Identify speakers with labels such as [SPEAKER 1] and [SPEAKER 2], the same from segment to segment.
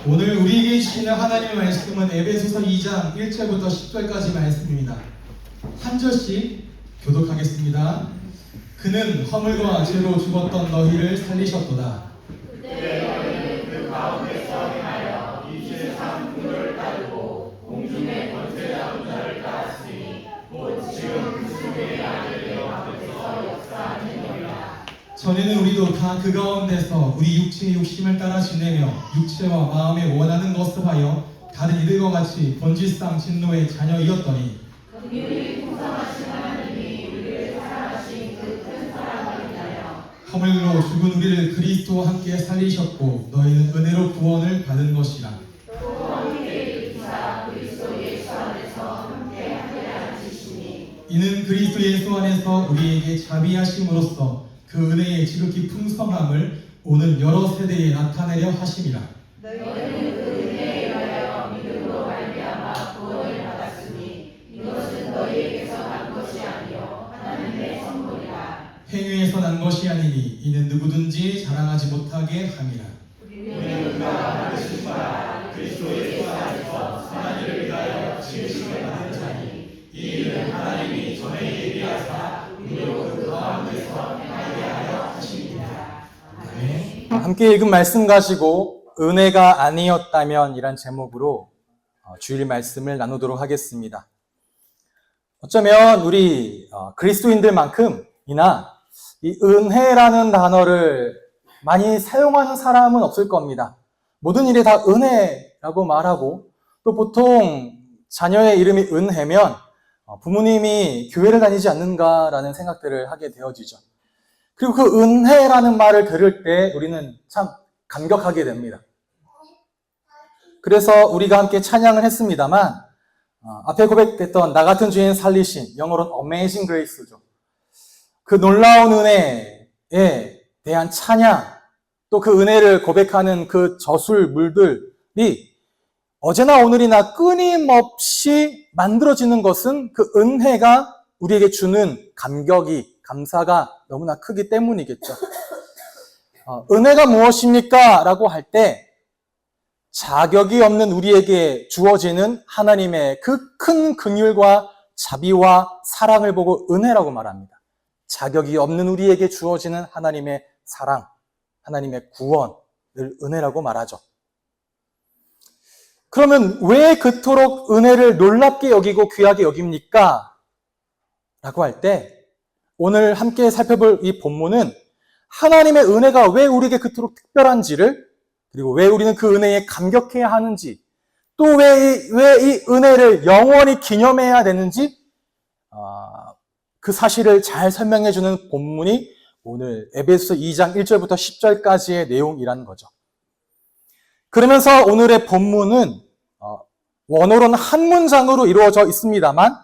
[SPEAKER 1] 오늘 우리에게 주시는 하나님의 말씀은 에베소서 2장 1절부터 10절까지 말씀입니다. 한 절씩 교독하겠습니다. 그는 허물과 죄로 죽었던 너희를 살리셨도다.
[SPEAKER 2] 그때 너희는 그 가운데서 행하여 이 세상 풍요를 따르고 공중의 권세 잡은 자를 따랐으니 곧 지금 그 중에 아들의 앞에서 역사하는 너희라.
[SPEAKER 1] 전에는 우리도 다 그 가운데서 우리 육체의 욕심을 따라 지내며 육체와 마음에 원하는 것을 하여 다른 이들과 같이 본질상 진노의 자녀이었더니
[SPEAKER 2] 긍휼히 풍성하신 하나님이 우리를 사랑하신 그 큰 사랑을 인하여
[SPEAKER 1] 허물로 죽은 우리를 그리스도와 함께 살리셨고 너희는 은혜로 구원을 받은 것이라.
[SPEAKER 2] 또 함께 일으키사 그리스도 예수 안에서 함께 앉히시니
[SPEAKER 1] 이는 그리스도 예수 안에서 우리에게 자비하심으로써 그 은혜의 지극히 풍성함을 오늘 여러 세대에 나타내려 하심이라.
[SPEAKER 2] 너희는 그 은혜에 의하여 믿음으로 말미암아 구원을 받았으니 이것은 너희에게서 난 것이 아니요 하나님의 선물이라.
[SPEAKER 1] 행위에서 난 것이 아니니 이는 누구든지 자랑하지 못하게 함이라.
[SPEAKER 2] 우리는 그가 받으신 바 그리스도 예수 안에서 하나님을 위하여 지으심을 받은 자니 이 일은 하나님이 전에 예비하사 우리로 그 가운데서 행하게 하여 하십니다. 아멘.
[SPEAKER 3] 함께 읽은 말씀 가지고 은혜가 아니었다면 이란 제목으로 주일 말씀을 나누도록 하겠습니다. 어쩌면 우리 그리스도인들만큼이나 이 은혜라는 단어를 많이 사용하는 사람은 없을 겁니다. 모든 일에 다 은혜라고 말하고 또 보통 자녀의 이름이 은혜면 부모님이 교회를 다니지 않는가라는 생각들을 하게 되어지죠. 그리고 그 은혜라는 말을 들을 때 우리는 참 감격하게 됩니다. 그래서 우리가 함께 찬양을 했습니다만 앞에 고백됐던 나 같은 죄인 살리신, 영어로는 Amazing Grace죠. 그 놀라운 은혜에 대한 찬양, 또 그 은혜를 고백하는 그 저술물들이 어제나 오늘이나 끊임없이 만들어지는 것은 그 은혜가 우리에게 주는 감격이, 감사가 너무나 크기 때문이겠죠. 은혜가 무엇입니까? 라고 할 때 자격이 없는 우리에게 주어지는 하나님의 그 큰 긍휼과 자비와 사랑을 보고 은혜라고 말합니다. 자격이 없는 우리에게 주어지는 하나님의 사랑, 하나님의 구원을 은혜라고 말하죠. 그러면 왜 그토록 은혜를 놀랍게 여기고 귀하게 여깁니까? 라고 할 때 오늘 함께 살펴볼 이 본문은 하나님의 은혜가 왜 우리에게 그토록 특별한지를, 그리고 왜 우리는 그 은혜에 감격해야 하는지, 또 왜 이 은혜를 영원히 기념해야 되는지 그 사실을 잘 설명해 주는 본문이 오늘 에베소서 2장 1절부터 10절까지의 내용이라는 거죠. 그러면서 오늘의 본문은 원어로는 한 문장으로 이루어져 있습니다만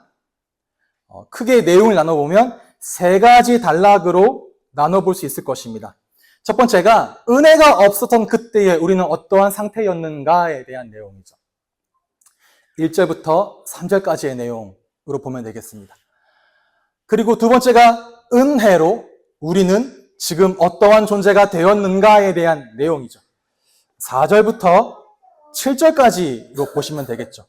[SPEAKER 3] 크게 내용을 나눠보면 세 가지 단락으로 나눠볼 수 있을 것입니다. 첫 번째가 은혜가 없었던 그때에 우리는 어떠한 상태였는가에 대한 내용이죠. 1절부터 3절까지의 내용으로 보면 되겠습니다. 그리고 두 번째가 은혜로 우리는 지금 어떠한 존재가 되었는가에 대한 내용이죠. 4절부터 7절까지로 보시면 되겠죠.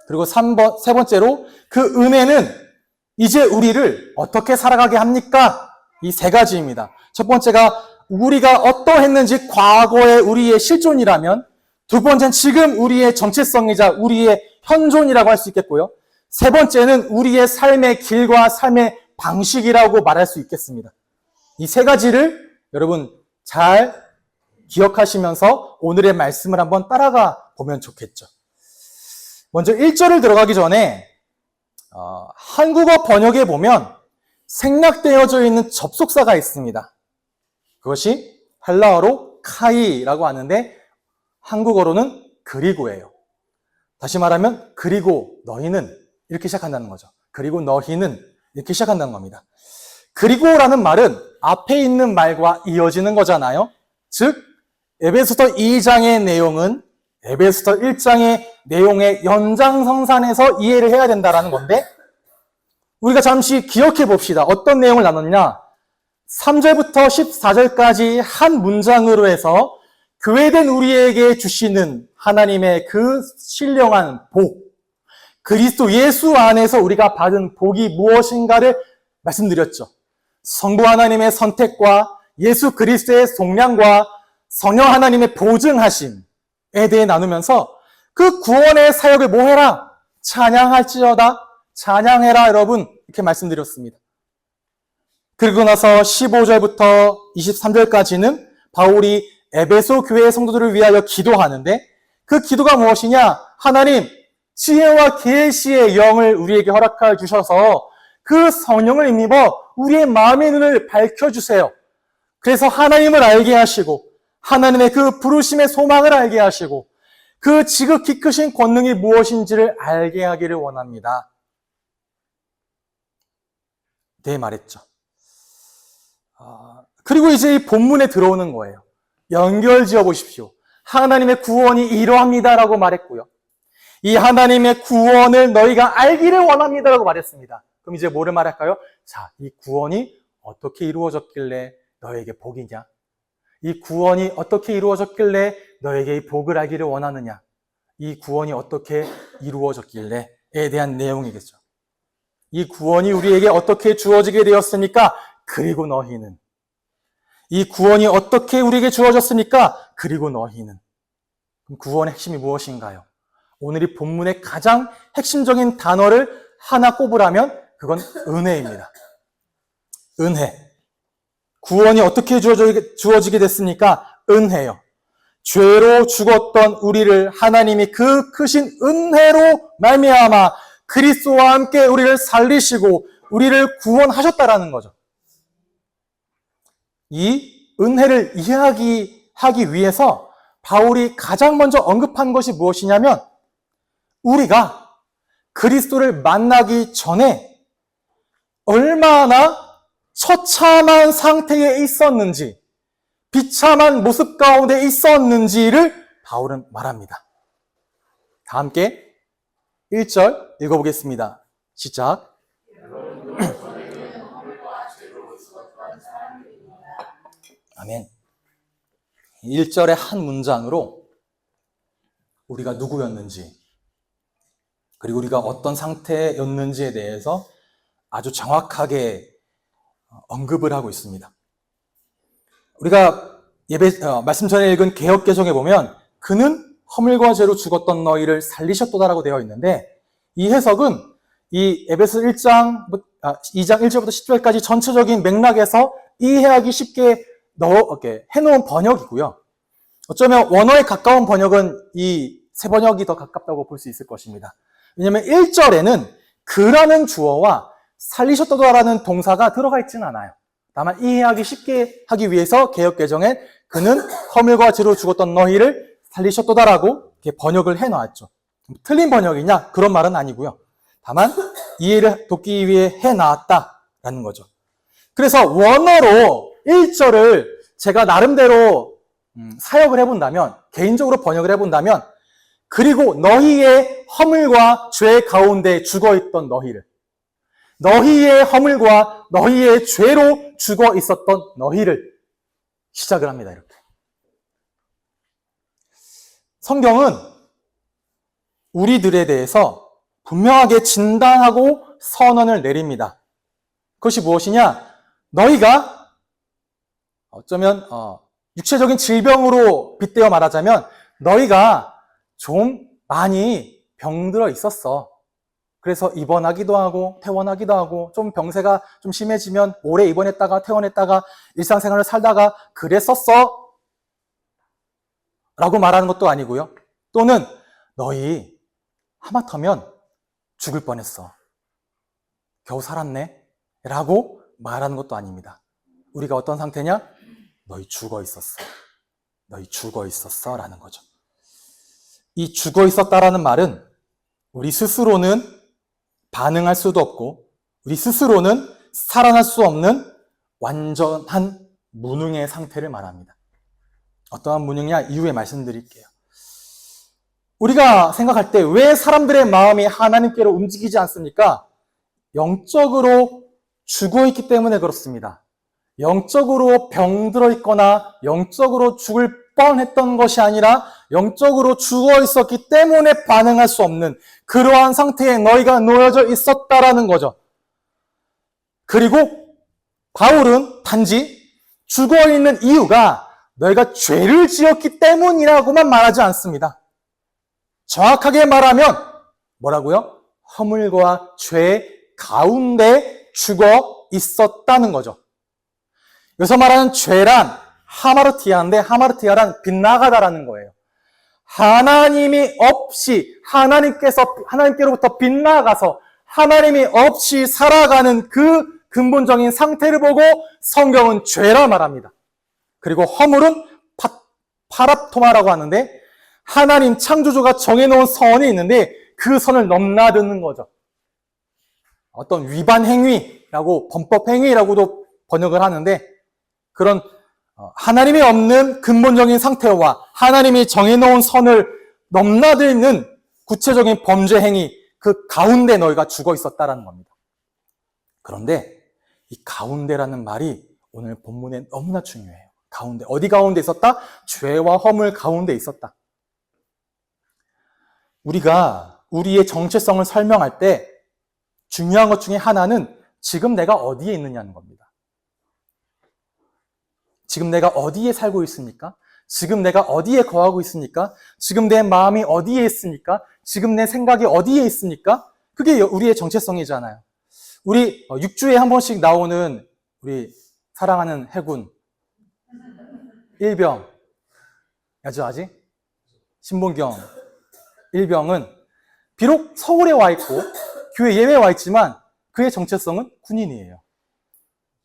[SPEAKER 3] 그리고 세 번째로 그 은혜는 이제 우리를 어떻게 살아가게 합니까? 이 세 가지입니다. 첫 번째가 우리가 어떠했는지 과거의 우리의 실존이라면, 두 번째는 지금 우리의 정체성이자 우리의 현존이라고 할 수 있겠고요. 세 번째는 우리의 삶의 길과 삶의 방식이라고 말할 수 있겠습니다. 이 세 가지를 여러분 잘 기억하시면서 오늘의 말씀을 한번 따라가 보면 좋겠죠. 먼저 1절을 들어가기 전에 한국어 번역에 보면 생략되어져 있는 접속사가 있습니다. 그것이 헬라어로 카이라고 하는데 한국어로는 그리고예요. 다시 말하면 그리고 너희는 이렇게 시작한다는 거죠. 그리고 너희는 이렇게 시작한다는 겁니다. 그리고라는 말은 앞에 있는 말과 이어지는 거잖아요. 즉 에베소서 2장의 내용은 에베소서 1장의 내용의 연장성산에서 이해를 해야 된다는 건데 우리가 잠시 기억해 봅시다. 어떤 내용을 나눴냐? 3절부터 14절까지 한 문장으로 해서 교회된 우리에게 주시는 하나님의 그 신령한 복, 그리스도 예수 안에서 우리가 받은 복이 무엇인가를 말씀드렸죠. 성부 하나님의 선택과 예수 그리스도의 속량과 성령 하나님의 보증하심에 대해 나누면서 그 구원의 사역을 뭐해라? 찬양할지어다, 찬양해라 여러분, 이렇게 말씀드렸습니다. 그리고 나서 15절부터 23절까지는 바울이 에베소 교회의 성도들을 위하여 기도하는데 그 기도가 무엇이냐? 하나님, 지혜와 계시의 영을 우리에게 허락하여 주셔서 그 성령을 힘입어 우리의 마음의 눈을 밝혀주세요. 그래서 하나님을 알게 하시고 하나님의 그 부르심의 소망을 알게 하시고 그 지극히 크신 권능이 무엇인지를 알게 하기를 원합니다. 네, 말했죠. 그리고 이제 이 본문에 들어오는 거예요. 연결 지어 보십시오. 하나님의 구원이 이러합니다라고 말했고요. 이 하나님의 구원을 너희가 알기를 원합니다라고 말했습니다. 그럼 이제 뭐를 말할까요? 자, 이 구원이 어떻게 이루어졌길래 너에게 복이냐? 이 구원이 어떻게 이루어졌길래 너에게 이 복을 알기를 원하느냐? 이 구원이 어떻게 이루어졌길래에 대한 내용이겠죠. 이 구원이 우리에게 어떻게 주어지게 되었습니까? 그리고 너희는. 이 구원이 어떻게 우리에게 주어졌습니까? 그리고 너희는. 그럼 구원의 핵심이 무엇인가요? 오늘 이 본문의 가장 핵심적인 단어를 하나 꼽으라면 그건 은혜입니다. 은혜. 구원이 어떻게 주어지게 됐습니까? 은혜요. 죄로 죽었던 우리를 하나님이 그 크신 은혜로 말미암아 그리스도와 함께 우리를 살리시고 우리를 구원하셨다라는 거죠. 이 은혜를 이해하기 위해서 바울이 가장 먼저 언급한 것이 무엇이냐면 우리가 그리스도를 만나기 전에 얼마나 처참한 상태에 있었는지, 비참한 모습 가운데 있었는지를 바울은 말합니다. 다 함께 1절 읽어보겠습니다. 시작. 아멘. 1절의 한 문장으로 우리가 누구였는지, 그리고 우리가 어떤 상태였는지에 대해서 아주 정확하게 언급을 하고 있습니다. 우리가 말씀 전에 읽은 개역개정에 보면 그는 허물과 죄로 죽었던 너희를 살리셨도다라고 되어 있는데 이 해석은 이 에베소 2장 1절부터 10절까지 전체적인 맥락에서 이해하기 쉽게 해놓은 번역이고요. 어쩌면 원어에 가까운 번역은 이 세 번역이 더 가깝다고 볼 수 있을 것입니다. 왜냐하면 1절에는 그라는 주어와 살리셨도다라는 동사가 들어가 있지는 않아요. 다만 이해하기 쉽게 하기 위해서 개역개정엔 그는 허물과 죄로 죽었던 너희를 살리셨도다라고 이렇게 번역을 해놨죠. 틀린 번역이냐? 그런 말은 아니고요. 다만 이해를 돕기 위해 해놨다라는 거죠. 그래서 원어로 1절을 제가 나름대로 사역을 해본다면, 개인적으로 번역을 해본다면, 그리고 너희의 허물과 죄 가운데 죽어있던 너희의 허물과 너희의 죄로 죽어 있었던 너희를 시작을 합니다. 이렇게. 성경은 우리들에 대해서 분명하게 진단하고 선언을 내립니다. 그것이 무엇이냐? 너희가 어쩌면 육체적인 질병으로 빗대어 말하자면 너희가 좀 많이 병들어 있었어. 그래서 입원하기도 하고 퇴원하기도 하고 좀 병세가 좀 심해지면 오래 입원했다가 퇴원했다가 일상생활을 살다가 그랬었어 라고 말하는 것도 아니고요. 또는 너희 하마터면 죽을 뻔했어. 겨우 살았네 라고 말하는 것도 아닙니다. 우리가 어떤 상태냐? 너희 죽어 있었어. 너희 죽어 있었어 라는 거죠. 이 죽어 있었다라는 말은 우리 스스로는 반응할 수도 없고 우리 스스로는 살아날 수 없는 완전한 무능의 상태를 말합니다. 어떠한 무능이냐? 이후에 말씀드릴게요. 우리가 생각할 때 왜 사람들의 마음이 하나님께로 움직이지 않습니까? 영적으로 죽어 있기 때문에 그렇습니다. 영적으로 병들어 있거나 영적으로 죽을 뻔했던 것이 아니라 영적으로 죽어 있었기 때문에 반응할 수 없는 그러한 상태에 너희가 놓여져 있었다라는 거죠. 그리고 바울은 단지 죽어 있는 이유가 너희가 죄를 지었기 때문이라고만 말하지 않습니다. 정확하게 말하면 뭐라고요? 허물과 죄 가운데 죽어 있었다는 거죠. 여기서 말하는 죄란 하마르티아인데 하마르티아란 빗나가다라는 거예요. 하나님이 없이 하나님께로부터 빗나가서 하나님이 없이 살아가는 그 근본적인 상태를 보고 성경은 죄라 말합니다. 그리고 허물은 파랍토마라고 하는데 하나님 창조주가 정해놓은 선이 있는데 그 선을 넘나드는 거죠. 어떤 위반 행위라고 범법 행위라고도 번역을 하는데 그런 하나님이 없는 근본적인 상태와 하나님이 정해놓은 선을 넘나드는 구체적인 범죄 행위 그 가운데 너희가 죽어 있었다라는 겁니다. 그런데 이 가운데라는 말이 오늘 본문에 너무나 중요해요. 가운데. 어디 가운데 있었다? 죄와 허물 가운데 있었다. 우리가 우리의 정체성을 설명할 때 중요한 것 중에 하나는 지금 내가 어디에 있느냐는 겁니다. 지금 내가 어디에 살고 있습니까? 지금 내가 어디에 거하고 있습니까? 지금 내 마음이 어디에 있습니까? 지금 내 생각이 어디에 있습니까? 그게 우리의 정체성이잖아요. 우리 6주에 한 번씩 나오는 우리 사랑하는 해군 일병 아직? 신봉경 일병은 비록 서울에 와 있고 교회 예배에 와 있지만 그의 정체성은 군인이에요.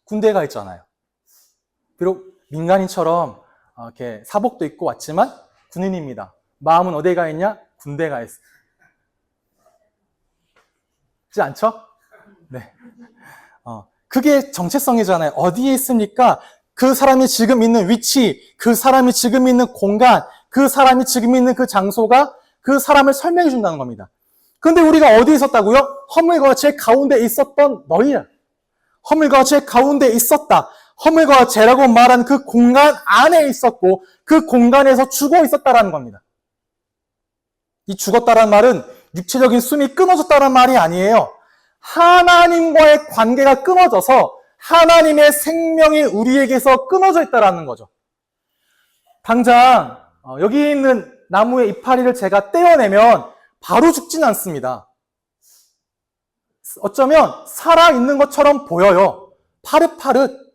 [SPEAKER 3] 군대에 가 있잖아요. 비록 민간인처럼 이렇게 사복도 입고 왔지만 군인입니다. 마음은 어디에 가 있냐? 군대에 가 있어요. 그렇지 않죠? 네. 그게 정체성이잖아요. 어디에 있습니까? 그 사람이 지금 있는 위치, 그 사람이 지금 있는 공간, 그 사람이 지금 있는 그 장소가 그 사람을 설명해 준다는 겁니다. 그런데 우리가 어디에 있었다고요? 허물과 죄 가운데 있었던 너희야. 허물과 죄 가운데 있었다. 허물과 죄라고 말한 그 공간 안에 있었고 그 공간에서 죽어 있었다라는 겁니다. 이 죽었다라는 말은 육체적인 숨이 끊어졌다는 말이 아니에요. 하나님과의 관계가 끊어져서 하나님의 생명이 우리에게서 끊어져 있다라는 거죠. 당장 여기 있는 나무의 이파리를 제가 떼어내면 바로 죽진 않습니다. 어쩌면 살아있는 것처럼 보여요. 파릇파릇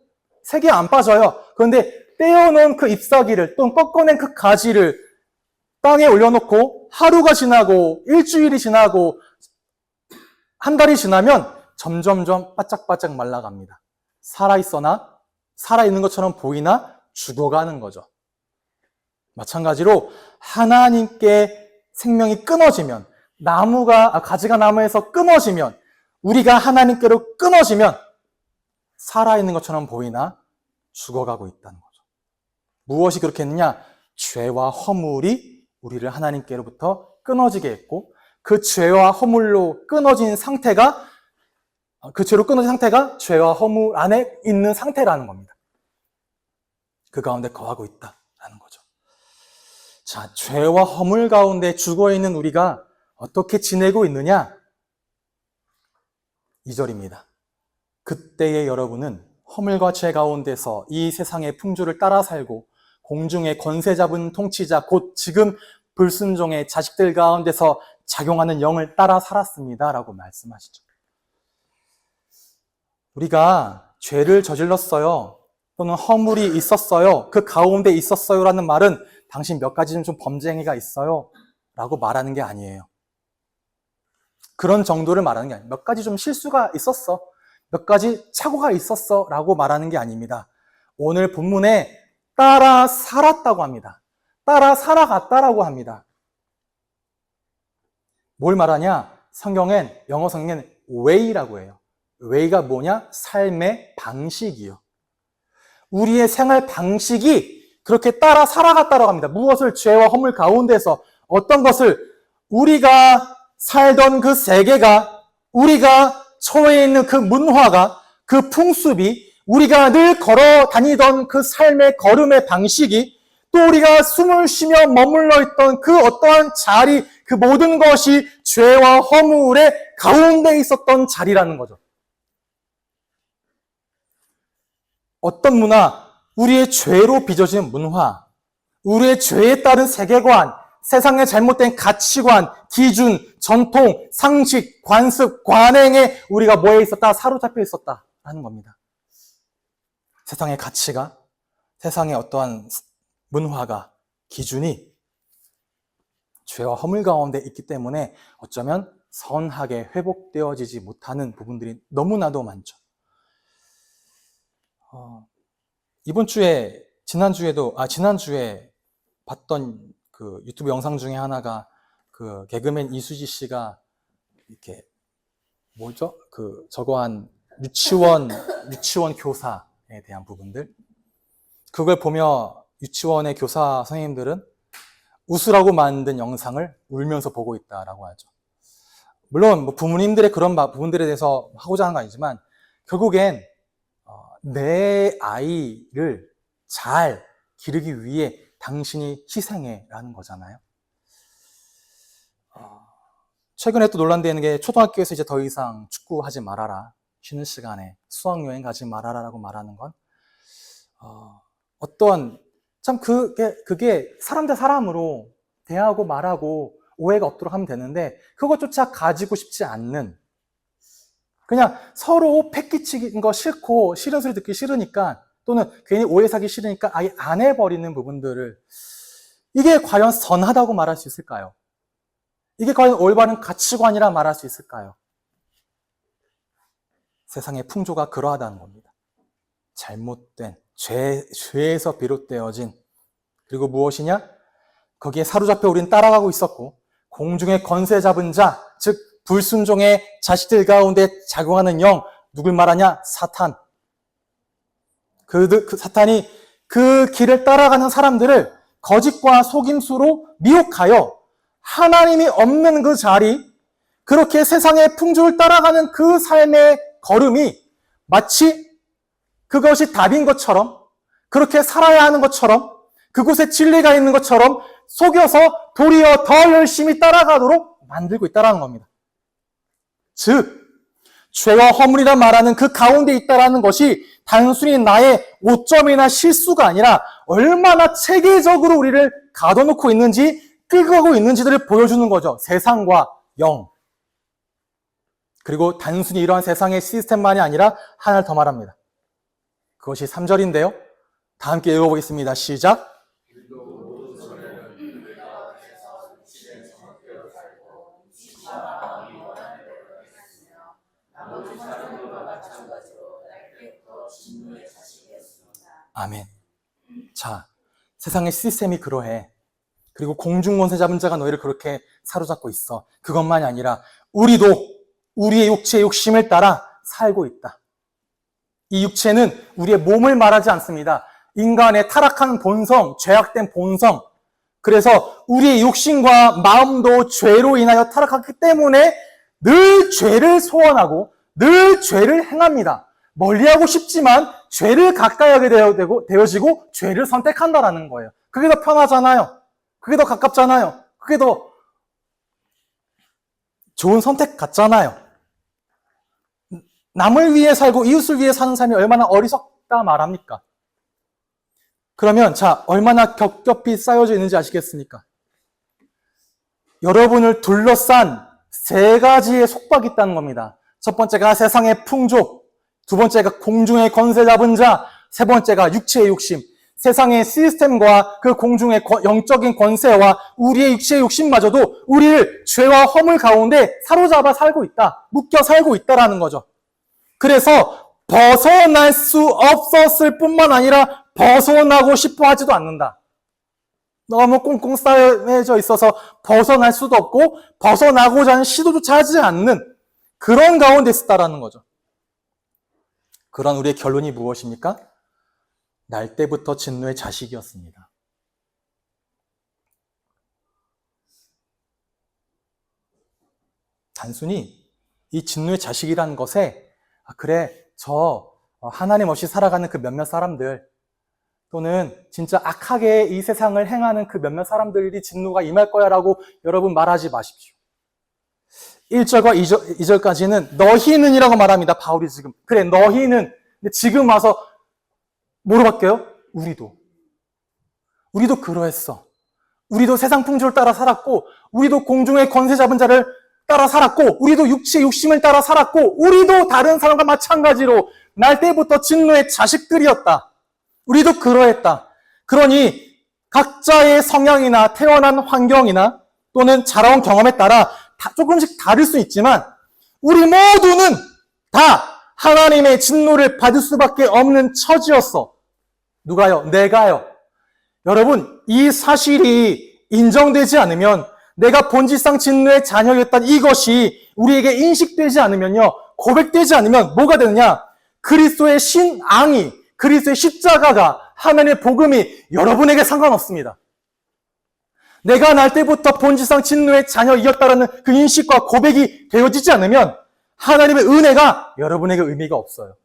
[SPEAKER 3] 색이 안 빠져요. 그런데 떼어놓은 그 잎사귀를 또는 꺾어낸 그 가지를 땅에 올려놓고 하루가 지나고 일주일이 지나고 한 달이 지나면 점점점 바짝바짝 말라갑니다. 살아있으나 살아있는 것처럼 보이나 죽어가는 거죠. 마찬가지로 하나님께 생명이 끊어지면 가지가 나무에서 끊어지면 우리가 하나님께로 끊어지면 살아있는 것처럼 보이나 죽어가고 있다는 거죠. 무엇이 그렇게 했느냐? 죄와 허물이 우리를 하나님께로부터 끊어지게 했고 그 죄와 허물로 끊어진 상태가 죄와 허물 안에 있는 상태라는 겁니다. 그 가운데 거하고 있다라는 거죠. 자, 죄와 허물 가운데 죽어있는 우리가 어떻게 지내고 있느냐? 2절입니다. 그때의 여러분은 허물과 죄 가운데서 이 세상의 풍조를 따라 살고 공중의 권세 잡은 통치자 곧 지금 불순종의 자식들 가운데서 작용하는 영을 따라 살았습니다. 라고 말씀하시죠. 우리가 죄를 저질렀어요. 또는 허물이 있었어요. 그 가운데 있었어요. 라는 말은 당신 몇 가지 좀 범죄 행위가 있어요. 라고 말하는 게 아니에요. 그런 정도를 말하는 게 아니에요. 몇 가지 좀 실수가 있었어. 몇 가지 착오가 있었어. 라고 말하는 게 아닙니다. 오늘 본문에 따라 살았다고 합니다. 따라 살아갔다라고 합니다. 뭘 말하냐? 영어 성경엔 way라고 해요. way가 뭐냐? 삶의 방식이요. 우리의 생활 방식이 그렇게 따라 살아갔다고 합니다. 무엇을? 죄와 허물 가운데서 어떤 것을 우리가 살던 그 세계가 우리가 처해 있는 그 문화가 그 풍습이 우리가 늘 걸어 다니던 그 삶의 걸음의 방식이 또 우리가 숨을 쉬며 머물러 있던 그 어떠한 자리, 그 모든 것이 죄와 허물의 가운데 있었던 자리라는 거죠. 어떤 문화, 우리의 죄로 빚어진 문화, 우리의 죄에 따른 세계관, 세상의 잘못된 가치관, 기준, 전통, 상식, 관습, 관행에 우리가 뭐에 있었다? 사로잡혀 있었다라는 겁니다. 세상의 가치가, 세상의 어떠한 문화가, 기준이 죄와 허물 가운데 있기 때문에 어쩌면 선하게 회복되어지지 못하는 부분들이 너무나도 많죠. 지난주에 봤던 그 유튜브 영상 중에 하나가 그 개그맨 이수지 씨가 이렇게 저거한 유치원 교사에 대한 부분들, 그걸 보며 유치원의 교사 선생님들은 웃으라고 만든 영상을 울면서 보고 있다라고 하죠. 물론 뭐 부모님들의 그런 부분들에 대해서 하고자 하는 건 아니지만 결국엔 내 아이를 잘 기르기 위해 당신이 희생해라는 거잖아요. 최근에 또 논란되는 게 초등학교에서 이제 더 이상 축구하지 말아라, 쉬는 시간에 수학여행 가지 말아라라고 말하는 건 어떠한 참 그게 사람 대 사람으로 대하고 말하고 오해가 없도록 하면 되는데 그것조차 가지고 싶지 않는, 그냥 서로 패기치는 거 싫고 싫은 소리 듣기 싫으니까 또는 괜히 오해 사기 싫으니까 아예 안 해버리는 부분들을, 이게 과연 선하다고 말할 수 있을까요? 이게 과연 올바른 가치관이라 말할 수 있을까요? 세상의 풍조가 그러하다는 겁니다. 잘못된 죄에서 비롯되어진, 그리고 무엇이냐? 거기에 사로잡혀 우린 따라가고 있었고, 공중의 권세 잡은 자, 즉 불순종의 자식들 가운데 작용하는 영, 누굴 말하냐? 사탄. 그 사탄이 그 길을 따라가는 사람들을 거짓과 속임수로 미혹하여 하나님이 없는 그 자리, 그렇게 세상의 풍조를 따라가는 그 삶의 걸음이 마치 그것이 답인 것처럼, 그렇게 살아야 하는 것처럼, 그곳에 진리가 있는 것처럼 속여서 도리어 더 열심히 따라가도록 만들고 있다는 겁니다. 즉, 죄와 허물이라 말하는 그 가운데 있다는 것이 단순히 나의 오점이나 실수가 아니라 얼마나 체계적으로 우리를 가둬놓고 있는지, 끌고 가고 있는지들을 보여주는 거죠. 세상과 영. 그리고 단순히 이러한 세상의 시스템만이 아니라 하나를 더 말합니다. 그것이 3절인데요. 다 함께 읽어보겠습니다. 시작. 아멘. 자, 세상의 시스템이 그러해. 그리고 공중권세 잡은 자가 너희를 그렇게 사로잡고 있어. 그것만이 아니라 우리도 우리의 육체의 욕심을 따라 살고 있다. 이 육체는 우리의 몸을 말하지 않습니다. 인간의 타락한 본성, 죄악된 본성. 그래서 우리의 욕심과 마음도 죄로 인하여 타락했기 때문에 늘 죄를 소원하고 늘 죄를 행합니다. 멀리하고 싶지만 죄를 가까이 하게 되어지고 죄를 선택한다라는 거예요. 그게 더 편하잖아요. 그게 더 가깝잖아요. 그게 더 좋은 선택 같잖아요. 남을 위해 살고 이웃을 위해 사는 삶이 얼마나 어리석다 말합니까? 그러면 자, 얼마나 겹겹이 쌓여져 있는지 아시겠습니까? 여러분을 둘러싼 3가지의 속박이 있다는 겁니다. 첫 번째가 세상의 풍조, 두 번째가 공중의 권세 잡은 자, 세 번째가 육체의 욕심. 세상의 시스템과 그 공중의 영적인 권세와 우리의 육체의 욕심마저도 우리를 죄와 허물 가운데 사로잡아 살고 있다, 묶여 살고 있다라는 거죠. 그래서 벗어날 수 없었을 뿐만 아니라 벗어나고 싶어 하지도 않는다. 너무 꽁꽁 쌓여져 있어서 벗어날 수도 없고 벗어나고자 하는 시도조차 하지 않는 그런 가운데 있었다라는 거죠. 그런 우리의 결론이 무엇입니까? 날 때부터 진노의 자식이었습니다. 단순히 이 진노의 자식이라는 것에 그래, 저 하나님 없이 살아가는 그 몇몇 사람들, 또는 진짜 악하게 이 세상을 행하는 그 몇몇 사람들이 진노가 임할 거야 라고 여러분 말하지 마십시오. 1절과 2절까지는 너희는이라고 말합니다. 바울이 지금. 그래, 너희는. 근데 지금 와서 뭐로 바뀌어요? 우리도 그러했어. 우리도 세상 풍조를 따라 살았고, 우리도 공중의 권세 잡은 자를 따라 살았고, 우리도 육체의 욕심을 따라 살았고, 우리도 다른 사람과 마찬가지로 날 때부터 진노의 자식들이었다. 우리도 그러했다. 그러니 각자의 성향이나 태어난 환경이나 또는 자라온 경험에 따라 조금씩 다를 수 있지만 우리 모두는 다 하나님의 진노를 받을 수밖에 없는 처지였어. 누가요? 내가요. 여러분, 이 사실이 인정되지 않으면, 내가 본질상 진노의 자녀였던 이것이 우리에게 인식되지 않으면요, 고백되지 않으면 뭐가 되느냐? 그리스도의 신앙이, 그리스도의 십자가가, 하나님의 복음이 여러분에게 상관없습니다. 내가 날 때부터 본질상 진노의 자녀이었다라는 그 인식과 고백이 되어지지 않으면 하나님의 은혜가 여러분에게 의미가 없어요.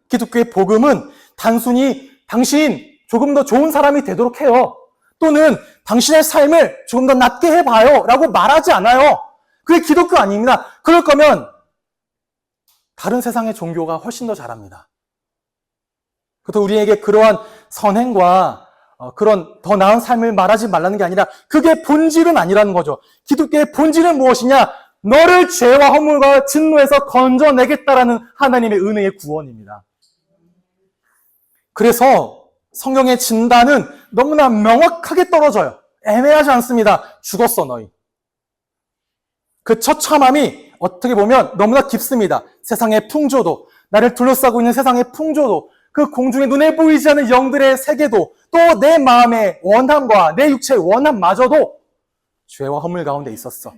[SPEAKER 3] 기독교의 복음은 단순히 당신 조금 더 좋은 사람이 되도록 해요. 또는 당신의 삶을 조금 더 낫게 해봐요 라고 말하지 않아요. 그게 기독교 아닙니다. 그럴 거면 다른 세상의 종교가 훨씬 더 잘합니다. 그것도 우리에게 그러한 선행과 그런 더 나은 삶을 말하지 말라는 게 아니라 그게 본질은 아니라는 거죠. 기독교의 본질은 무엇이냐? 너를 죄와 허물과 진노에서 건져내겠다라는 하나님의 은혜의 구원입니다. 그래서 성경의 진단은 너무나 명확하게 떨어져요. 애매하지 않습니다. 죽었어, 너희. 그 처참함이 어떻게 보면 너무나 깊습니다. 세상의 풍조도, 나를 둘러싸고 있는 세상의 풍조도, 그 공중에 눈에 보이지 않는 영들의 세계도, 또 내 마음의 원함과 내 육체의 원함마저도 죄와 허물 가운데 있었어.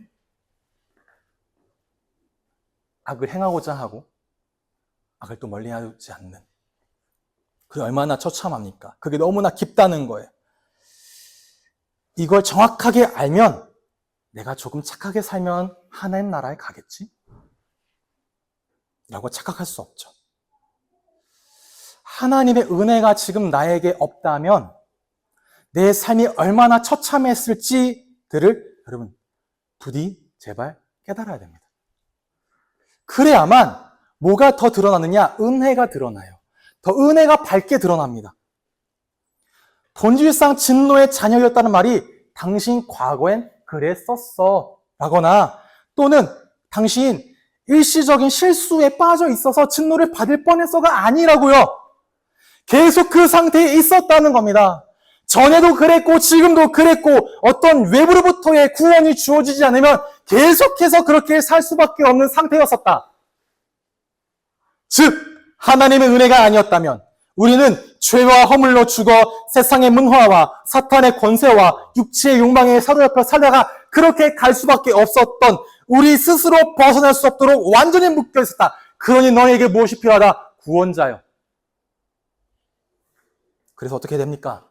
[SPEAKER 3] 악을 행하고자 하고 악을 또 멀리하지 않는, 그게 얼마나 처참합니까? 그게 너무나 깊다는 거예요. 이걸 정확하게 알면 내가 조금 착하게 살면 하나님 나라에 가겠지? 라고 착각할 수 없죠. 하나님의 은혜가 지금 나에게 없다면 내 삶이 얼마나 처참했을지들을 여러분 부디 제발 깨달아야 됩니다. 그래야만 뭐가 더 드러나느냐? 은혜가 드러나요. 더 은혜가 밝게 드러납니다. 본질상 진노의 자녀였다는 말이 당신 과거엔 그랬었어 라거나, 또는 당신 일시적인 실수에 빠져 있어서 진노를 받을 뻔했어가 아니라고요. 계속 그 상태에 있었다는 겁니다. 전에도 그랬고 지금도 그랬고 어떤 외부로부터의 구원이 주어지지 않으면 계속해서 그렇게 살 수밖에 없는 상태였었다. 즉 하나님의 은혜가 아니었다면 우리는 죄와 허물로 죽어 세상의 문화와 사탄의 권세와 육체의 욕망에 사로잡혀 살다가 그렇게 갈 수밖에 없었던, 우리 스스로 벗어날 수 없도록 완전히 묶여 있었다. 그러니 너에게 무엇이 필요하다? 구원자요. 그래서 어떻게 됩니까?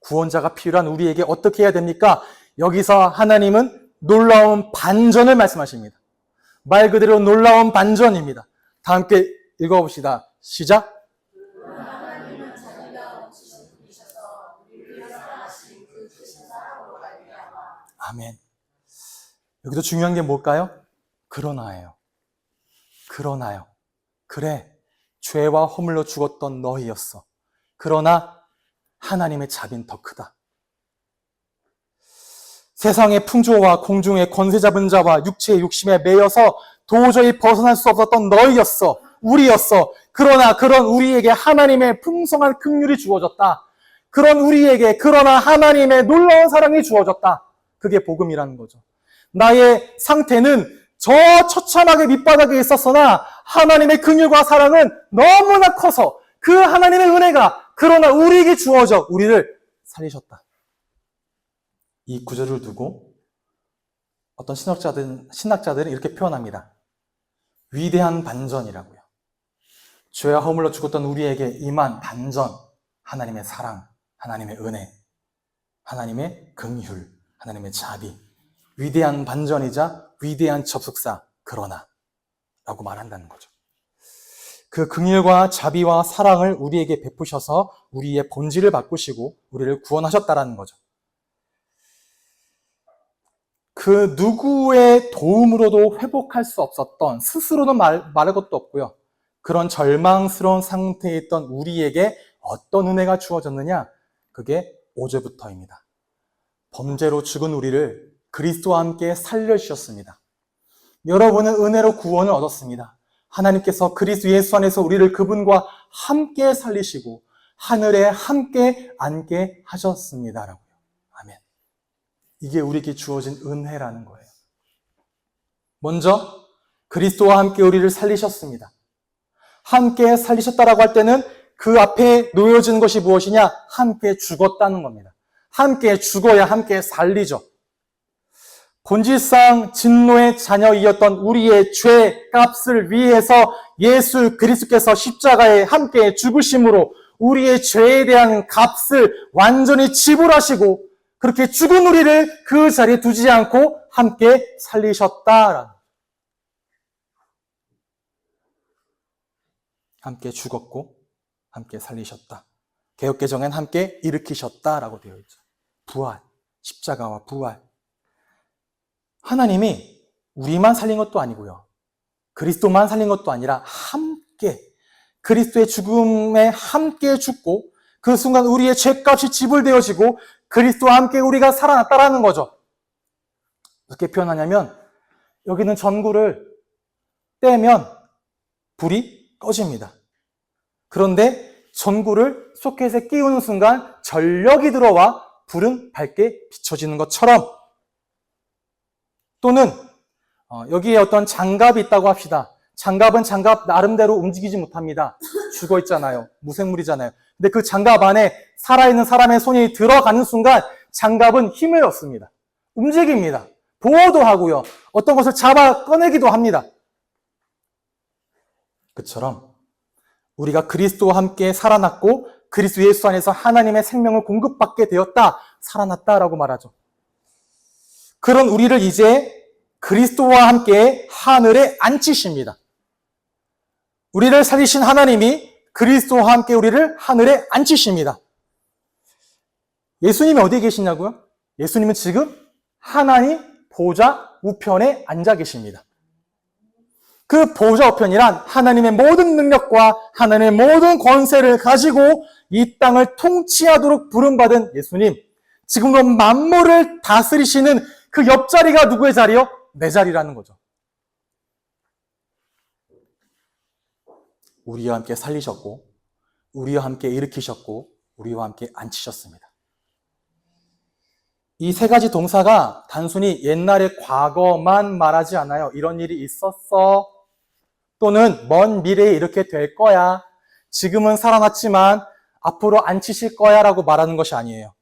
[SPEAKER 3] 구원자가 필요한 우리에게 어떻게 해야 됩니까? 여기서 하나님은 놀라운 반전을 말씀하십니다. 말 그대로 놀라운 반전입니다. 다 함께 읽어봅시다. 시작!
[SPEAKER 2] 하나님은 자기가 멈추신 분이셔서 우리를 사랑하신 그 크신 사랑으로 말미암아.
[SPEAKER 3] 아멘. 여기도 중요한 게 뭘까요? 그러나예요. 그러나요. 그래, 죄와 허물로 죽었던 너희였어. 그러나 하나님의 자비는 더 크다. 세상의 풍조와 공중의 권세 잡은 자와 육체의 욕심에 매여서 도저히 벗어날 수 없었던 너희였어. 우리였어. 그러나 그런 우리에게 하나님의 풍성한 긍휼이 주어졌다. 그런 우리에게 그러나 하나님의 놀라운 사랑이 주어졌다. 그게 복음이라는 거죠. 나의 상태는 저 처참하게 밑바닥에 있었으나 하나님의 긍휼과 사랑은 너무나 커서 그 하나님의 은혜가 그러나 우리에게 주어져 우리를 살리셨다. 이 구절을 두고 어떤 신학자들은 이렇게 표현합니다. 위대한 반전이라고요. 죄와 허물로 죽었던 우리에게 임한 반전, 하나님의 사랑, 하나님의 은혜, 하나님의 긍휼, 하나님의 자비, 위대한 반전이자 위대한 접속사, 그러나 라고 말한다는 거죠. 그 긍휼과 자비와 사랑을 우리에게 베푸셔서 우리의 본질을 바꾸시고 우리를 구원하셨다라는 거죠. 그 누구의 도움으로도 회복할 수 없었던, 스스로는 말할 것도 없고요, 그런 절망스러운 상태에 있던 우리에게 어떤 은혜가 주어졌느냐? 그게 5절부터입니다. 범죄로 죽은 우리를 그리스도와 함께 살려주셨습니다. 여러분은 은혜로 구원을 얻었습니다. 하나님께서 그리스도 예수 안에서 우리를 그분과 함께 살리시고 하늘에 함께 앉게 하셨습니다라고요. 아멘. 이게 우리에게 주어진 은혜라는 거예요. 먼저 그리스도와 함께 우리를 살리셨습니다. 함께 살리셨다라고 할 때는 그 앞에 놓여진 것이 무엇이냐? 함께 죽었다는 겁니다. 함께 죽어야 함께 살리죠. 본질상 진노의 자녀이었던 우리의 죄 값을 위해서 예수 그리스도께서 십자가에 함께 죽으심으로 우리의 죄에 대한 값을 완전히 지불하시고 그렇게 죽은 우리를 그 자리에 두지 않고 함께 살리셨다라는, 함께 죽었고 함께 살리셨다. 개역개정엔 함께 일으키셨다라고 되어 있죠. 부활, 십자가와 부활. 하나님이 우리만 살린 것도 아니고요, 그리스도만 살린 것도 아니라 함께 그리스도의 죽음에 함께 죽고 그 순간 우리의 죄값이 지불되어지고 그리스도와 함께 우리가 살아났다라는 거죠. 어떻게 표현하냐면 여기는 전구를 떼면 불이 꺼집니다. 그런데 전구를 소켓에 끼우는 순간 전력이 들어와 불은 밝게 비춰지는 것처럼, 또는 여기에 어떤 장갑이 있다고 합시다. 장갑은 장갑 나름대로 움직이지 못합니다. 죽어 있잖아요. 무생물이잖아요. 근데 그 장갑 안에 살아있는 사람의 손이 들어가는 순간 장갑은 힘을 얻습니다. 움직입니다. 보호도 하고요. 어떤 것을 잡아 꺼내기도 합니다. 그처럼 우리가 그리스도와 함께 살아났고 그리스도 예수 안에서 하나님의 생명을 공급받게 되었다, 살아났다라고 말하죠. 그런 우리를 이제 그리스도와 함께 하늘에 앉히십니다. 우리를 살리신 하나님이 그리스도와 함께 우리를 하늘에 앉히십니다. 예수님이 어디에 계시냐고요? 예수님은 지금 하나님 보좌 우편에 앉아 계십니다. 그 보좌 우편이란 하나님의 모든 능력과 하나님의 모든 권세를 가지고 이 땅을 통치하도록 부름받은 예수님, 지금도 만물을 다스리시는 그 옆자리가 누구의 자리요? 내 자리라는 거죠. 우리와 함께 살리셨고 우리와 함께 일으키셨고 우리와 함께 앉히셨습니다. 이 세 가지 동사가 단순히 옛날의 과거만 말하지 않아요. 이런 일이 있었어, 또는 먼 미래에 이렇게 될 거야, 지금은 살아났지만 앞으로 앉히실 거야 라고 말하는 것이 아니에요.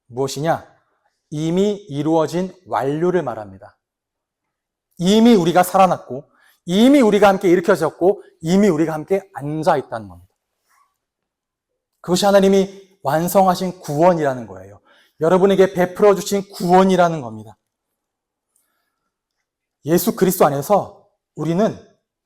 [SPEAKER 3] 무엇이냐? 이미 이루어진 완료를 말합니다. 이미 우리가 살아났고 이미 우리가 함께 일으켜졌고 이미 우리가 함께 앉아있다는 겁니다. 그것이 하나님이 완성하신 구원이라는 거예요. 여러분에게 베풀어 주신 구원이라는 겁니다. 예수 그리스도 안에서 우리는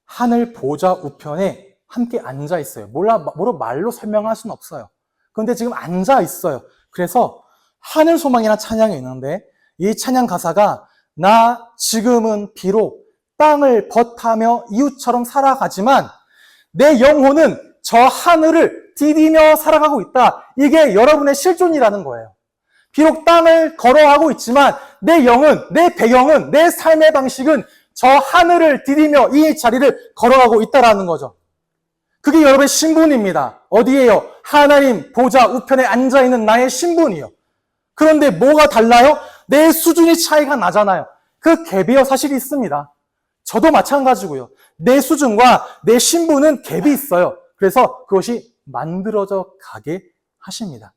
[SPEAKER 3] 하늘 보좌 우편에 함께 앉아 있어요. 뭐로 말로 설명할 수는 없어요. 그런데 지금 앉아 있어요. 그래서 하늘 소망이라는 찬양이 있는데 이 찬양 가사가 나 지금은 비록 땅을 벗하며 이웃처럼 살아가지만 내 영혼은 저 하늘을 디디며 살아가고 있다. 이게 여러분의 실존이라는 거예요. 비록 땅을 걸어가고 있지만 내 영은, 내 배경은, 내 삶의 방식은 저 하늘을 디디며 이 자리를 걸어가고 있다라는 거죠. 그게 여러분의 신분입니다. 어디에요? 하나님 보좌 우편에 앉아있는 나의 신분이요. 그런데 뭐가 달라요? 내 수준이 차이가 나잖아요. 그 갭이요, 사실이 있습니다. 저도 마찬가지고요. 내 수준과 내 신분은 갭이 있어요. 그래서 그것이 만들어져 가게 하십니다.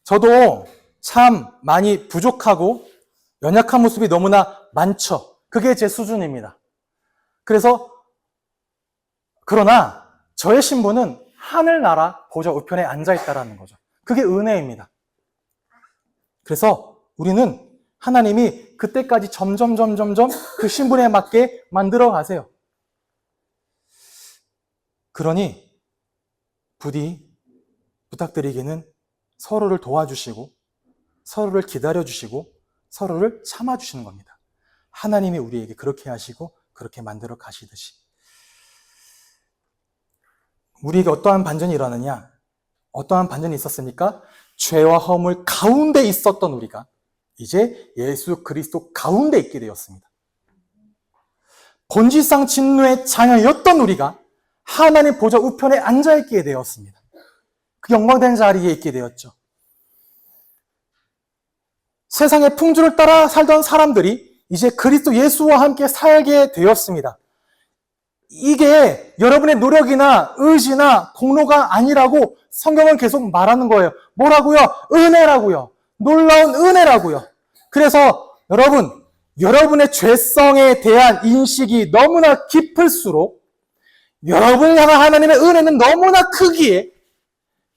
[SPEAKER 3] 저도 참 많이 부족하고 연약한 모습이 너무나 많죠. 그게 제 수준입니다. 그러나 저의 신분은 하늘나라 보좌 우편에 앉아있다라는 거죠. 그게 은혜입니다. 그래서 우리는 하나님이 그때까지 점점 그 신분에 맞게 만들어 가세요. 그러니 부디 부탁드리기는 서로를 도와주시고 서로를 기다려주시고 서로를 참아주시는 겁니다. 하나님이 우리에게 그렇게 하시고 그렇게 만들어 가시듯이. 우리에게 어떠한 반전이 일어나느냐? 어떠한 반전이 있었습니까? 죄와 허물 가운데 있었던 우리가 이제 예수 그리스도 가운데 있게 되었습니다. 본질상 진노의 자녀였던 우리가 하나님 보좌 우편에 앉아있게 되었습니다. 그 영광된 자리에 있게 되었죠. 세상의 풍조를 따라 살던 사람들이 이제 그리스도 예수와 함께 살게 되었습니다. 이게 여러분의 노력이나 의지나 공로가 아니라고 성경은 계속 말하는 거예요. 뭐라고요? 은혜라고요. 놀라운 은혜라고요. 그래서 여러분의 죄성에 대한 인식이 너무나 깊을수록 여러분을 향한 하나님의 은혜는 너무나 크기에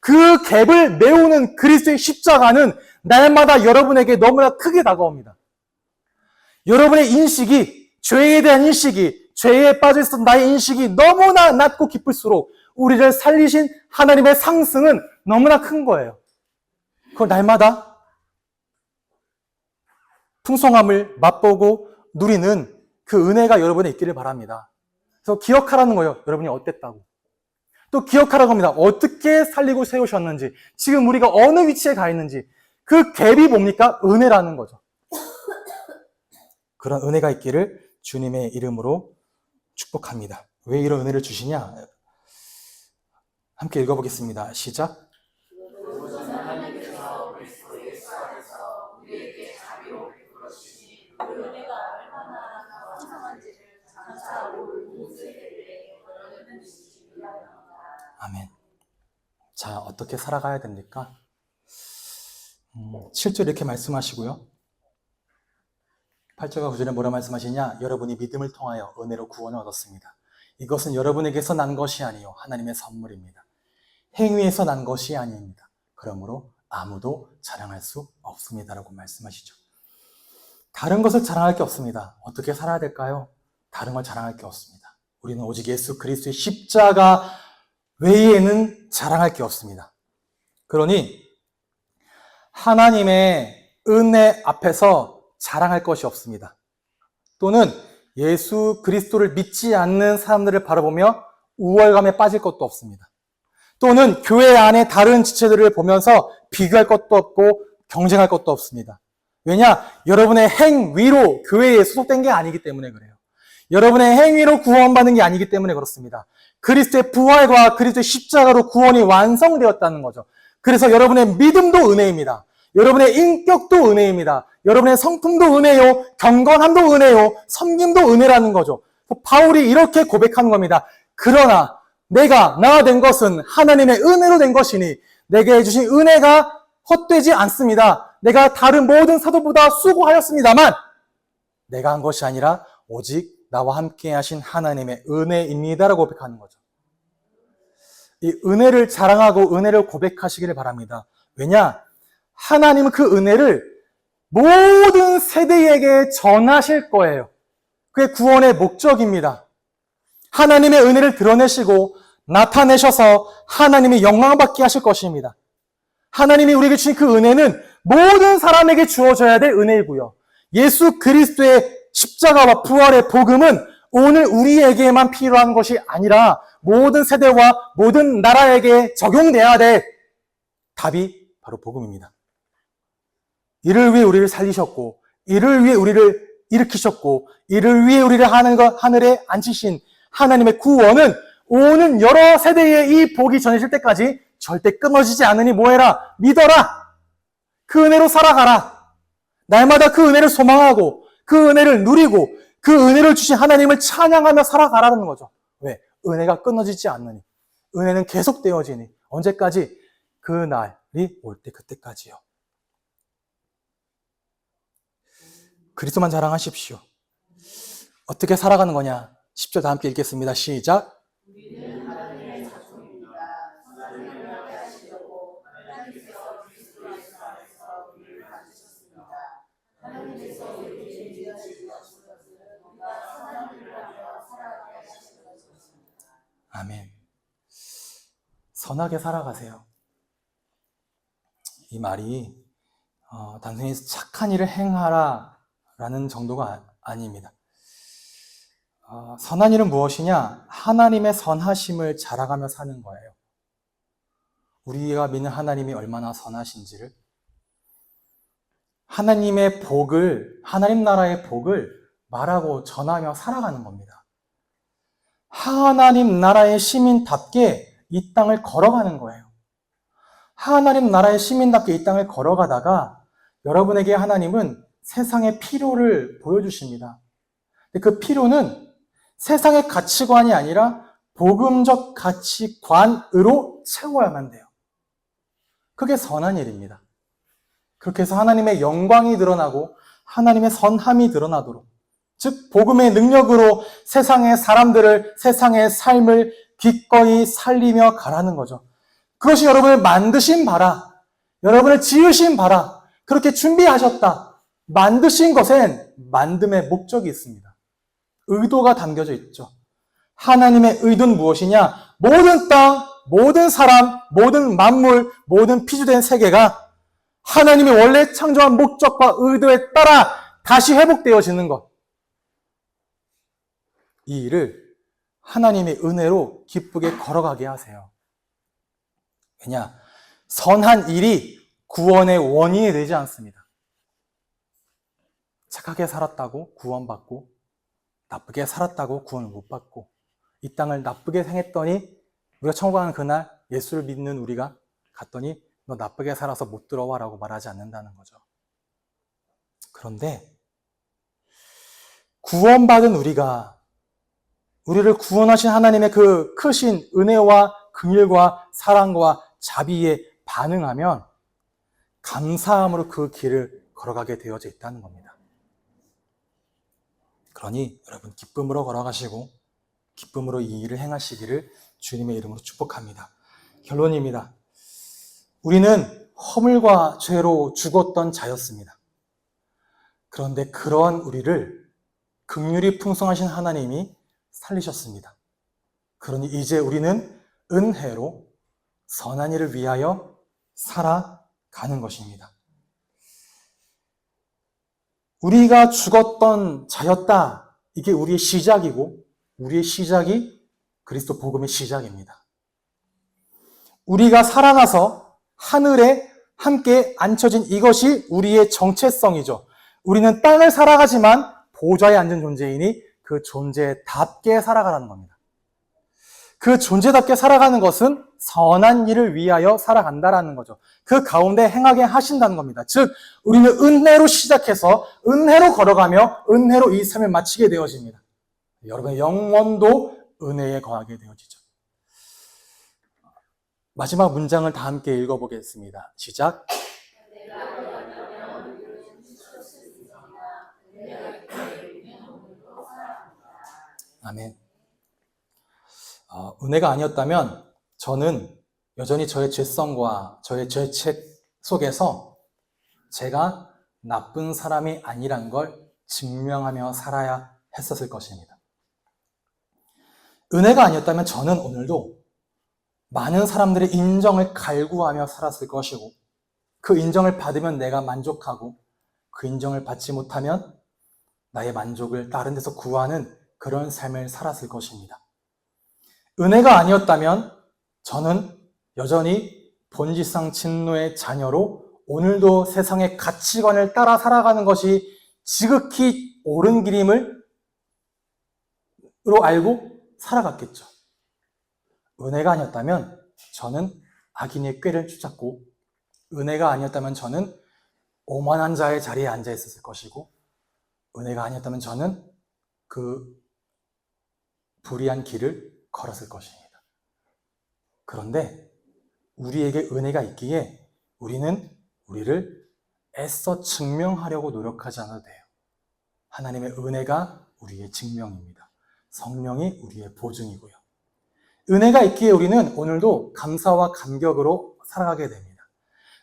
[SPEAKER 3] 그 갭을 메우는 그리스도의 십자가는 날마다 여러분에게 너무나 크게 다가옵니다. 여러분의 인식이, 죄에 대한 인식이, 죄에 빠져 있었던 나의 인식이 너무나 낮고 깊을수록 우리를 살리신 하나님의 상승은 너무나 큰 거예요. 그걸 날마다 풍성함을 맛보고 누리는 그 은혜가 여러분에 있기를 바랍니다. 그래서 기억하라는 거예요. 여러분이 어땠다고. 또 기억하라고 합니다. 어떻게 살리고 세우셨는지, 지금 우리가 어느 위치에 가 있는지, 그 갭이 뭡니까? 은혜라는 거죠. 그런 은혜가 있기를 주님의 이름으로 축복합니다. 왜 이런 은혜를 주시냐? 함께 읽어보겠습니다. 시작. 아멘. 자, 어떻게 살아가야 됩니까? 7절 이렇게 말씀하시고요. 8절과 9절에 뭐라 말씀하시냐? 여러분이 믿음을 통하여 은혜로 구원을 얻었습니다. 이것은 여러분에게서 난 것이 아니요 하나님의 선물입니다. 행위에서 난 것이 아닙니다. 그러므로 아무도 자랑할 수 없습니다라고 말씀하시죠. 다른 것을 자랑할 게 없습니다. 어떻게 살아야 될까요? 다른 걸 자랑할 게 없습니다. 우리는 오직 예수 그리스도의 십자가 외에는 자랑할 게 없습니다. 그러니 하나님의 은혜 앞에서 자랑할 것이 없습니다. 또는 예수 그리스도를 믿지 않는 사람들을 바라보며 우월감에 빠질 것도 없습니다. 또는 교회 안에 다른 지체들을 보면서 비교할 것도 없고 경쟁할 것도 없습니다. 왜냐? 여러분의 행위로 교회에 소속된 게 아니기 때문에 그래요. 여러분의 행위로 구원받는 게 아니기 때문에 그렇습니다. 그리스도의 부활과 그리스도의 십자가로 구원이 완성되었다는 거죠. 그래서 여러분의 믿음도 은혜입니다. 여러분의 인격도 은혜입니다. 여러분의 성품도 은혜요, 경건함도 은혜요, 섬김도 은혜라는 거죠. 바울이 이렇게 고백하는 겁니다. 그러나 내가 나 된 것은 하나님의 은혜로 된 것이니 내게 해주신 은혜가 헛되지 않습니다. 내가 다른 모든 사도보다 수고하였습니다만 내가 한 것이 아니라 오직 나와 함께 하신 하나님의 은혜입니다라고 고백하는 거죠. 이 은혜를 자랑하고 은혜를 고백하시기를 바랍니다. 왜냐? 하나님은 그 은혜를 모든 세대에게 전하실 거예요. 그게 구원의 목적입니다. 하나님의 은혜를 드러내시고 나타내셔서 하나님이 영광받게 하실 것입니다. 하나님이 우리에게 주신 그 은혜는 모든 사람에게 주어져야 될 은혜이고요. 예수 그리스도의 십자가와 부활의 복음은 오늘 우리에게만 필요한 것이 아니라 모든 세대와 모든 나라에게 적용돼야 될 답이 바로 복음입니다. 이를 위해 우리를 살리셨고, 이를 위해 우리를 일으키셨고, 이를 위해 우리를 하늘에 앉히신 하나님의 구원은 오는 여러 세대에 이 복이 전해질 때까지 절대 끊어지지 않으니 뭐해라? 믿어라! 그 은혜로 살아가라! 날마다 그 은혜를 소망하고 그 은혜를 누리고 그 은혜를 주신 하나님을 찬양하며 살아가라는 거죠. 왜? 은혜가 끊어지지 않느니. 은혜는 계속되어지니. 언제까지? 그 날이 올 때 그때까지요. 그리스도만 자랑하십시오. 어떻게 살아가는 거냐? 10절 다 함께 읽겠습니다. 시작. 아멘. 선하게 살아가세요. 이 말이 단순히 착한 일을 행하라라는 정도가 아닙니다. 선한 일은 무엇이냐? 하나님의 선하심을 자랑하며 사는 거예요. 우리가 믿는 하나님이 얼마나 선하신지를, 하나님의 복을, 하나님 나라의 복을 말하고 전하며 살아가는 겁니다. 하나님 나라의 시민답게 이 땅을 걸어가는 거예요. 하나님 나라의 시민답게 이 땅을 걸어가다가 여러분에게 하나님은 세상의 필요를 보여주십니다. 그 필요는 세상의 가치관이 아니라 복음적 가치관으로 채워야만 돼요. 그게 선한 일입니다. 그렇게 해서 하나님의 영광이 드러나고 하나님의 선함이 드러나도록, 즉 복음의 능력으로 세상의 사람들을, 세상의 삶을 기꺼이 살리며 가라는 거죠. 그것이 여러분을 만드신 바라, 여러분을 지으신 바라, 그렇게 준비하셨다. 만드신 것엔 만듦의 목적이 있습니다. 의도가 담겨져 있죠. 하나님의 의도는 무엇이냐? 모든 땅, 모든 사람, 모든 만물, 모든 피조된 세계가 하나님이 원래 창조한 목적과 의도에 따라 다시 회복되어지는 것. 이 일을 하나님의 은혜로 기쁘게 걸어가게 하세요. 왜냐? 선한 일이 구원의 원인이 되지 않습니다. 착하게 살았다고 구원받고, 나쁘게 살았다고 구원을 못 받고, 이 땅을 나쁘게 행했더니 우리가 천국 가는 그날 예수를 믿는 우리가 갔더니 너 나쁘게 살아서 못 들어와 라고 말하지 않는다는 거죠. 그런데 구원받은 우리를 구원하신 하나님의 그 크신 은혜와 긍휼과 사랑과 자비에 반응하면 감사함으로 그 길을 걸어가게 되어져 있다는 겁니다. 그러니 여러분 기쁨으로 걸어가시고 기쁨으로 이 일을 행하시기를 주님의 이름으로 축복합니다. 결론입니다. 우리는 허물과 죄로 죽었던 자였습니다. 그런데 그러한 우리를 긍휼이 풍성하신 하나님이 살리셨습니다. 그러니 이제 우리는 은혜로 선한 일을 위하여 살아가는 것입니다. 우리가 죽었던 자였다. 이게 우리의 시작이고 우리의 시작이 그리스도 복음의 시작입니다. 우리가 살아나서 하늘에 함께 앉혀진 이것이 우리의 정체성이죠. 우리는 땅을 살아가지만 보좌에 앉은 존재이니 그 존재답게 살아가라는 겁니다. 그 존재답게 살아가는 것은 선한 일을 위하여 살아간다라는 거죠. 그 가운데 행하게 하신다는 겁니다. 즉 우리는 은혜로 시작해서 은혜로 걸어가며 은혜로 이 삶을 마치게 되어집니다. 여러분의 영혼도 은혜에 거하게 되어지죠. 마지막 문장을 다 함께 읽어보겠습니다. 시작. 아멘. 은혜가 아니었다면 저는 여전히 저의 죄성과 저의 죄책 속에서 제가 나쁜 사람이 아니란 걸 증명하며 살아야 했었을 것입니다. 은혜가 아니었다면 저는 오늘도 많은 사람들의 인정을 갈구하며 살았을 것이고 그 인정을 받으면 내가 만족하고 그 인정을 받지 못하면 나의 만족을 다른 데서 구하는 그런 삶을 살았을 것입니다. 은혜가 아니었다면 저는 여전히 본질상 진노의 자녀로 오늘도 세상의 가치관을 따라 살아가는 것이 지극히 옳은 길임을 알고 살아갔겠죠. 은혜가 아니었다면 저는 악인의 꾀를 쫓았고 은혜가 아니었다면 저는 오만한 자의 자리에 앉아 있었을 것이고 은혜가 아니었다면 저는 그 불의한 길을 걸었을 것입니다. 그런데 우리에게 은혜가 있기에 우리는 우리를 애써 증명하려고 노력하지 않아도 돼요. 하나님의 은혜가 우리의 증명입니다. 성령이 우리의 보증이고요. 은혜가 있기에 우리는 오늘도 감사와 감격으로 살아가게 됩니다.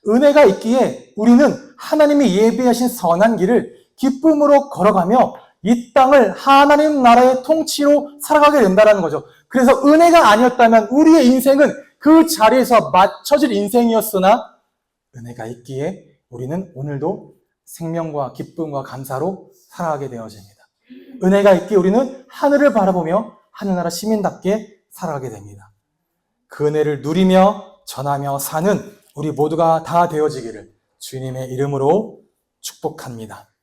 [SPEAKER 3] 은혜가 있기에 우리는 하나님이 예비하신 선한 길을 기쁨으로 걸어가며 이 땅을 하나님 나라의 통치로 살아가게 된다는 거죠. 그래서 은혜가 아니었다면 우리의 인생은 그 자리에서 맞춰질 인생이었으나 은혜가 있기에 우리는 오늘도 생명과 기쁨과 감사로 살아가게 되어집니다. 은혜가 있기에 우리는 하늘을 바라보며 하늘나라 시민답게 살아가게 됩니다. 그 은혜를 누리며 전하며 사는 우리 모두가 다 되어지기를 주님의 이름으로 축복합니다.